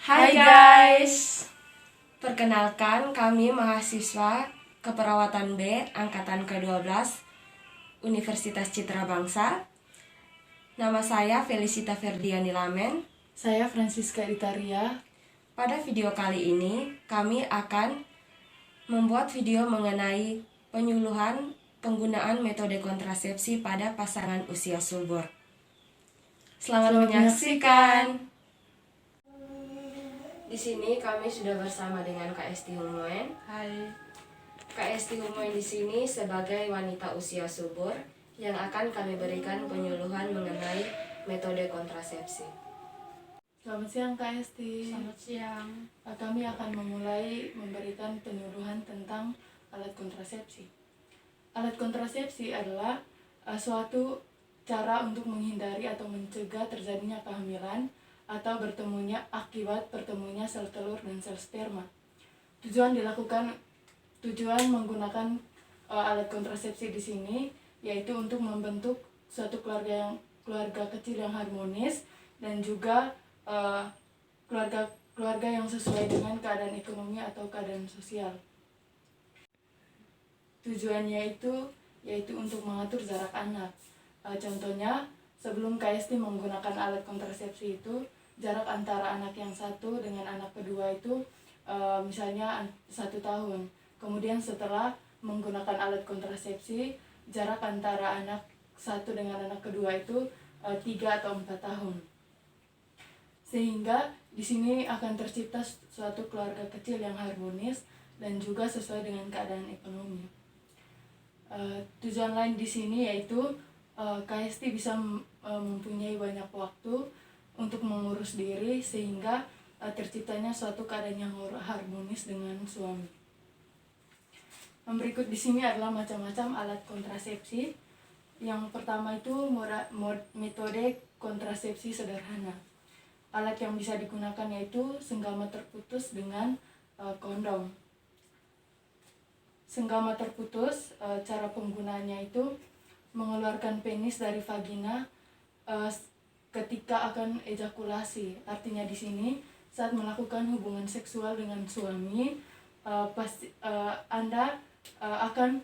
Hai guys, perkenalkan kami mahasiswa Keperawatan B Angkatan ke-12 Universitas Citra Bangsa. Nama saya Felicita Ferdiani Lamen. Saya Francisca Itaria. Pada video kali ini kami akan membuat video mengenai penyuluhan penggunaan metode kontrasepsi pada pasangan usia subur. Selamat menyaksikan. Di sini kami sudah bersama dengan Kak Esti Humoen. Hai. Kak Esti Humoen di sini sebagai wanita usia subur yang akan kami berikan penyuluhan mengenai metode kontrasepsi. Selamat siang Kak Esti. Selamat siang. Kami akan memulai memberikan penyuluhan tentang alat kontrasepsi. Alat kontrasepsi adalah suatu cara untuk menghindari atau mencegah terjadinya kehamilan atau akibat bertemunya sel telur dan sel sperma. Tujuan menggunakan alat kontrasepsi di sini yaitu untuk membentuk suatu keluarga kecil yang harmonis dan juga keluarga yang sesuai dengan keadaan ekonomi atau keadaan sosial. Tujuannya yaitu untuk mengatur jarak anak. Contohnya, sebelum KST menggunakan alat kontrasepsi itu, jarak antara anak yang satu dengan anak kedua itu misalnya 1 tahun. Kemudian setelah menggunakan alat kontrasepsi, jarak antara anak satu dengan anak kedua itu 3 atau 4 tahun. Sehingga di sini akan tercipta suatu keluarga kecil yang harmonis dan juga sesuai dengan keadaan ekonomi. Tujuan lain di sini yaitu KST bisa mempunyai banyak waktu untuk mengurus diri sehingga terciptanya suatu keadaan yang harmonis dengan suami. Berikut di sini adalah macam-macam alat kontrasepsi. Yang pertama itu metode kontrasepsi sederhana. Alat yang bisa digunakan yaitu senggama terputus dengan kondom. Senggama terputus, cara penggunaannya itu mengeluarkan penis dari vagina ketika akan ejakulasi. Artinya di sini saat melakukan hubungan seksual dengan suami, Anda akan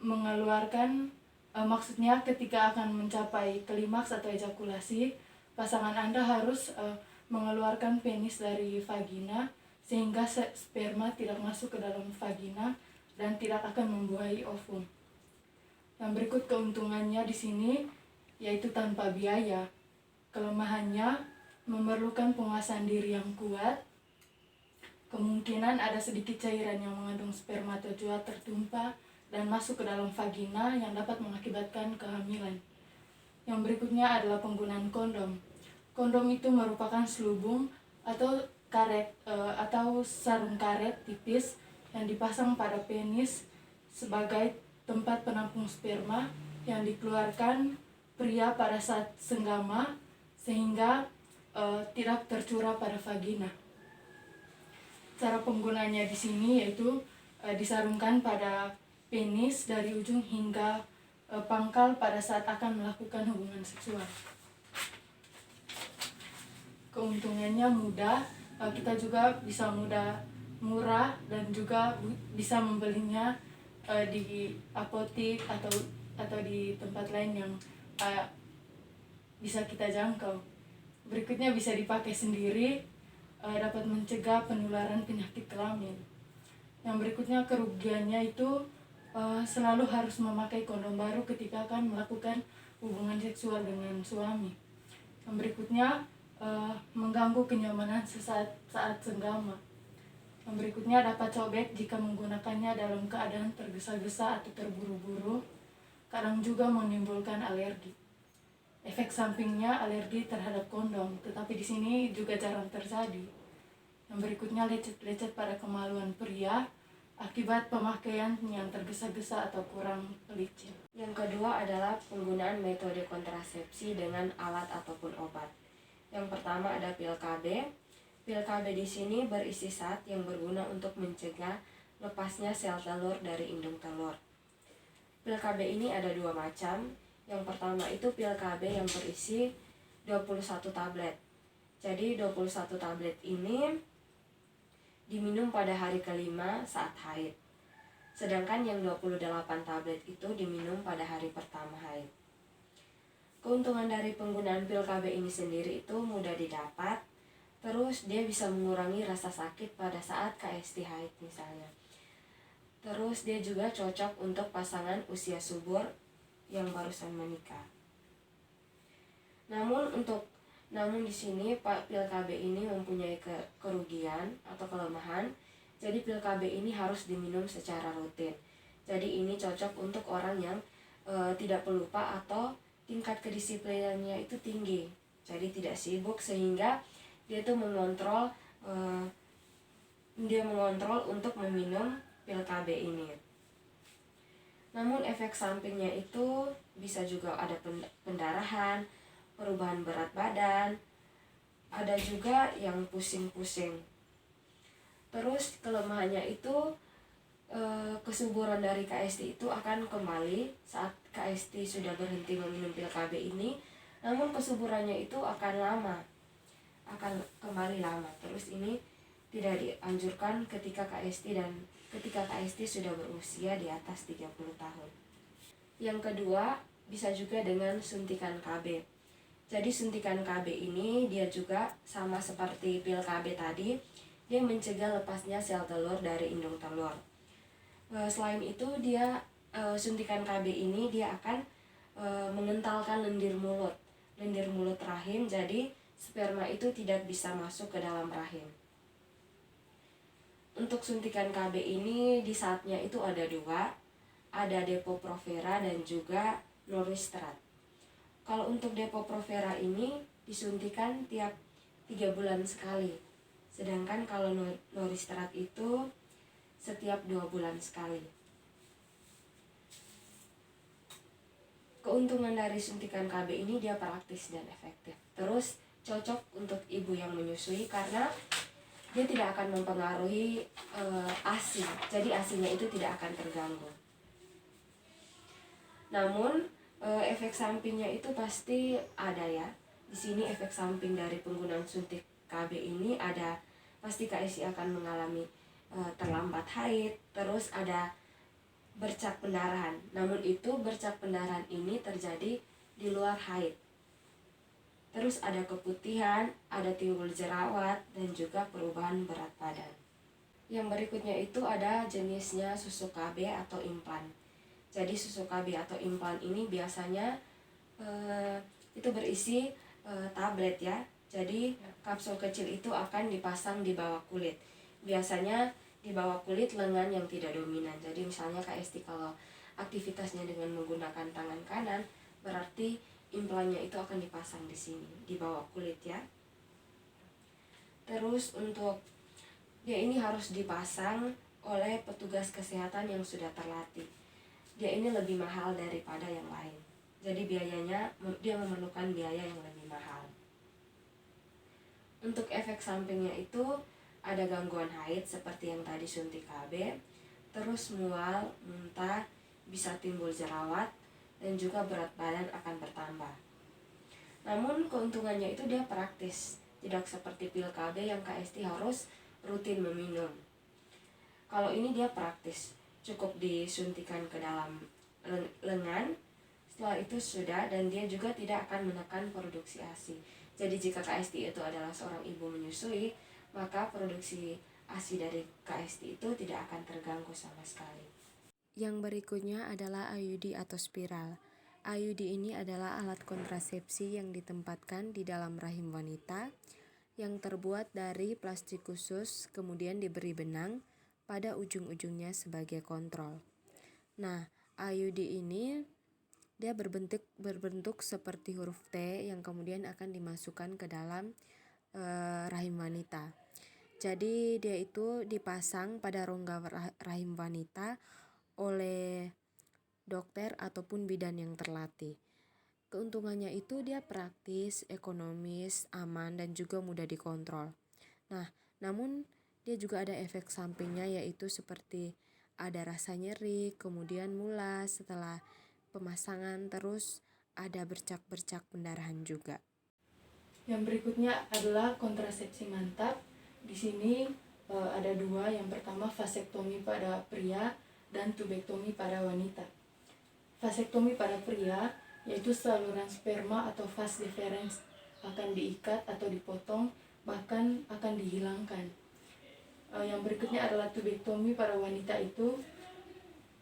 mengeluarkan, maksudnya ketika akan mencapai klimaks atau ejakulasi, pasangan Anda harus mengeluarkan penis dari vagina sehingga sperma tidak masuk ke dalam vagina dan tidak akan membuahi ovum. Yang berikut keuntungannya di sini yaitu tanpa biaya. Kelemahannya memerlukan penguasaan diri yang kuat. Kemungkinan ada sedikit cairan yang mengandung spermatozoa tertumpah dan masuk ke dalam vagina yang dapat mengakibatkan kehamilan. Yang berikutnya adalah penggunaan kondom. Kondom itu merupakan selubung atau karet atau sarung karet tipis yang dipasang pada penis sebagai tempat penampung sperma yang dikeluarkan pria pada saat senggama sehingga tidak tercurah pada vagina. Cara penggunanya di sini yaitu disarungkan pada penis dari ujung hingga pangkal pada saat akan melakukan hubungan seksual. Keuntungannya mudah, kita juga bisa murah dan juga bisa membelinya di apotik atau di tempat lain yang bisa kita jangkau. Berikutnya bisa dipakai sendiri, dapat mencegah penularan penyakit kelamin. Yang berikutnya kerugiannya itu selalu harus memakai kondom baru ketika akan melakukan hubungan seksual dengan suami. Yang berikutnya mengganggu kenyamanan saat senggama. Yang berikutnya dapat sobek jika menggunakannya dalam keadaan tergesa-gesa atau terburu-buru. Kadang juga menimbulkan alergi. Efek sampingnya alergi terhadap kondom, tetapi di sini juga jarang terjadi. Yang berikutnya lecet-lecet pada kemaluan pria akibat pemakaian yang tergesa-gesa atau kurang licin. Yang kedua adalah penggunaan metode kontrasepsi dengan alat ataupun obat. Yang pertama ada pil KB. Pil KB di sini berisi zat yang berguna untuk mencegah lepasnya sel telur dari indung telur. Pil KB ini ada 2 macam. Yang pertama itu pil KB yang berisi 21 tablet. Jadi 21 tablet ini diminum pada hari kelima saat haid. Sedangkan yang 28 tablet itu diminum pada hari pertama haid. Keuntungan dari penggunaan pil KB ini sendiri itu mudah didapat. Terus dia bisa mengurangi rasa sakit pada saat KST haid misalnya. Terus dia juga cocok untuk pasangan usia subur yang barusan menikah. Namun di sini pil KB ini mempunyai kerugian atau kelemahan. Jadi pil KB ini harus diminum secara rutin. Jadi ini cocok untuk orang yang tidak pelupa atau tingkat kedisiplinannya itu tinggi. Jadi tidak sibuk sehingga dia tuh mengontrol untuk meminum pil KB ini. Namun efek sampingnya itu bisa juga ada pendarahan, perubahan berat badan, ada juga yang pusing-pusing. Terus kelemahannya itu kesuburan dari KST itu akan kembali saat KST sudah berhenti meminum pil KB ini. Namun kesuburannya itu akan kembali lama. Terus ini tidak dianjurkan ketika KST sudah berusia di atas 30 tahun. Yang kedua, bisa juga dengan suntikan KB. Jadi suntikan KB ini dia juga sama seperti pil KB tadi, dia mencegah lepasnya sel telur dari indung telur. Selain itu dia suntikan KB ini dia akan mengentalkan lendir mulut rahim, jadi sperma itu tidak bisa masuk ke dalam rahim. Untuk suntikan KB ini di saatnya itu ada dua, ada Depo-Provera dan juga Noretrat. Kalau untuk Depo-Provera ini disuntikan tiap 3 bulan sekali. Sedangkan kalau Noretrat itu setiap 2 bulan sekali. Keuntungan dari suntikan KB ini dia praktis dan efektif. Terus cocok untuk ibu yang menyusui karena dia tidak akan mempengaruhi ASI. Jadi ASINya itu tidak akan terganggu. Namun efek sampingnya itu pasti ada ya. Di sini efek samping dari penggunaan suntik KB ini ada, pasti KSI akan mengalami terlambat haid, terus ada bercak pendarahan. Namun itu bercak pendarahan ini terjadi di luar haid. Terus ada keputihan, ada timbul jerawat, dan juga perubahan berat badan. Yang berikutnya itu ada jenisnya susu KB atau implan. Jadi susu KB atau implan ini biasanya itu berisi tablet ya. Jadi kapsul kecil itu akan dipasang di bawah kulit. Biasanya di bawah kulit lengan yang tidak dominan. Jadi misalnya KST kalau aktivitasnya dengan menggunakan tangan kanan, berarti implannya itu akan dipasang di sini, di bawah kulit ya. Terus untuk dia ini harus dipasang oleh petugas kesehatan yang sudah terlatih. Dia ini lebih mahal daripada yang lain. Jadi dia memerlukan biaya yang lebih mahal. Untuk efek sampingnya itu ada gangguan haid seperti yang tadi suntik KB, terus mual, muntah, bisa timbul jerawat, dan juga berat badan akan bertambah. Namun keuntungannya itu dia praktis, tidak seperti pil KB yang KST harus rutin meminum. Kalau ini dia praktis, cukup disuntikan ke dalam lengan, setelah itu sudah, dan dia juga tidak akan menekan produksi ASI. Jadi jika KST itu adalah seorang ibu menyusui, maka produksi ASI dari KST itu tidak akan terganggu sama sekali. Yang berikutnya adalah IUD atau spiral. IUD ini adalah alat kontrasepsi yang ditempatkan di dalam rahim wanita yang terbuat dari plastik khusus, kemudian diberi benang pada ujung-ujungnya sebagai kontrol. Nah, IUD ini dia berbentuk seperti huruf T yang kemudian akan dimasukkan ke dalam rahim wanita. Jadi dia itu dipasang pada rongga rahim wanita oleh dokter ataupun bidan yang terlatih. Keuntungannya itu dia praktis, ekonomis, aman, dan juga mudah dikontrol. Nah, namun dia juga ada efek sampingnya, yaitu seperti ada rasa nyeri, kemudian mulas setelah pemasangan, terus ada bercak-bercak pendarahan juga. Yang berikutnya adalah kontrasepsi mantap. Di sini ada dua. Yang pertama vasektomi pada pria dan tubektomi pada wanita. Vasektomi pada pria yaitu saluran sperma atau vas deferens akan diikat atau dipotong, bahkan akan dihilangkan. Yang berikutnya adalah tubektomi pada wanita, itu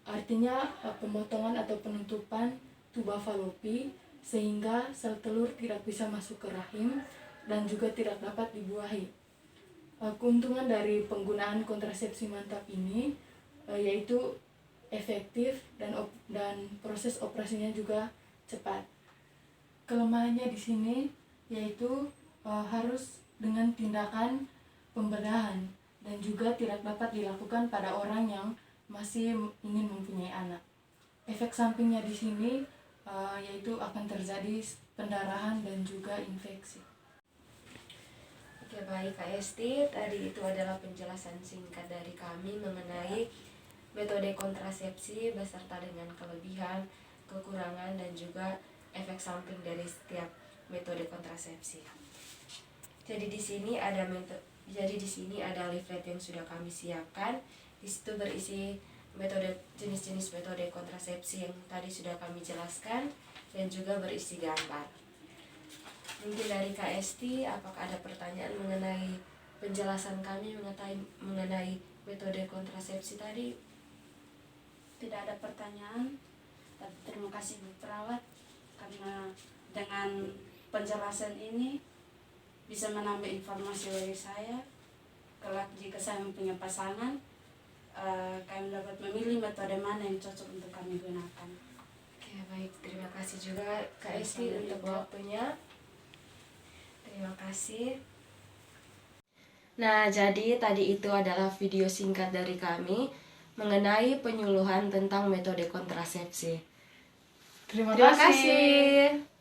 artinya pemotongan atau penutupan tuba falopi sehingga sel telur tidak bisa masuk ke rahim dan juga tidak dapat dibuahi. Keuntungan dari penggunaan kontrasepsi mantap ini yaitu efektif dan proses operasinya juga cepat. Kelemahannya di sini yaitu harus dengan tindakan pembedahan dan juga tidak dapat dilakukan pada orang yang masih ingin mempunyai anak. Efek sampingnya di sini yaitu akan terjadi pendarahan dan juga infeksi. Oke, baik Kak Esti, tadi itu adalah penjelasan singkat dari kami mengenai metode kontrasepsi beserta dengan kelebihan, kekurangan, dan juga efek samping dari setiap metode kontrasepsi. Jadi di sini ada leaflet yang sudah kami siapkan. Di situ berisi jenis-jenis metode kontrasepsi yang tadi sudah kami jelaskan dan juga berisi gambar. Mungkin dari Kak Esti, apakah ada pertanyaan mengenai penjelasan kami mengenai metode kontrasepsi tadi? Tidak ada pertanyaan. Terima kasih Bu Perawat, karena dengan penjelasan ini bisa menambah informasi bagi saya. Kelak jika saya mempunyai pasangan, kami dapat memilih metode mana yang cocok untuk kami gunakan. Oke, baik. Terima kasih juga Kak Esti untuk waktunya. Terima kasih. Nah, jadi tadi itu adalah video singkat dari kami mengenai penyuluhan tentang metode kontrasepsi. Terima Terima kasih. kasih.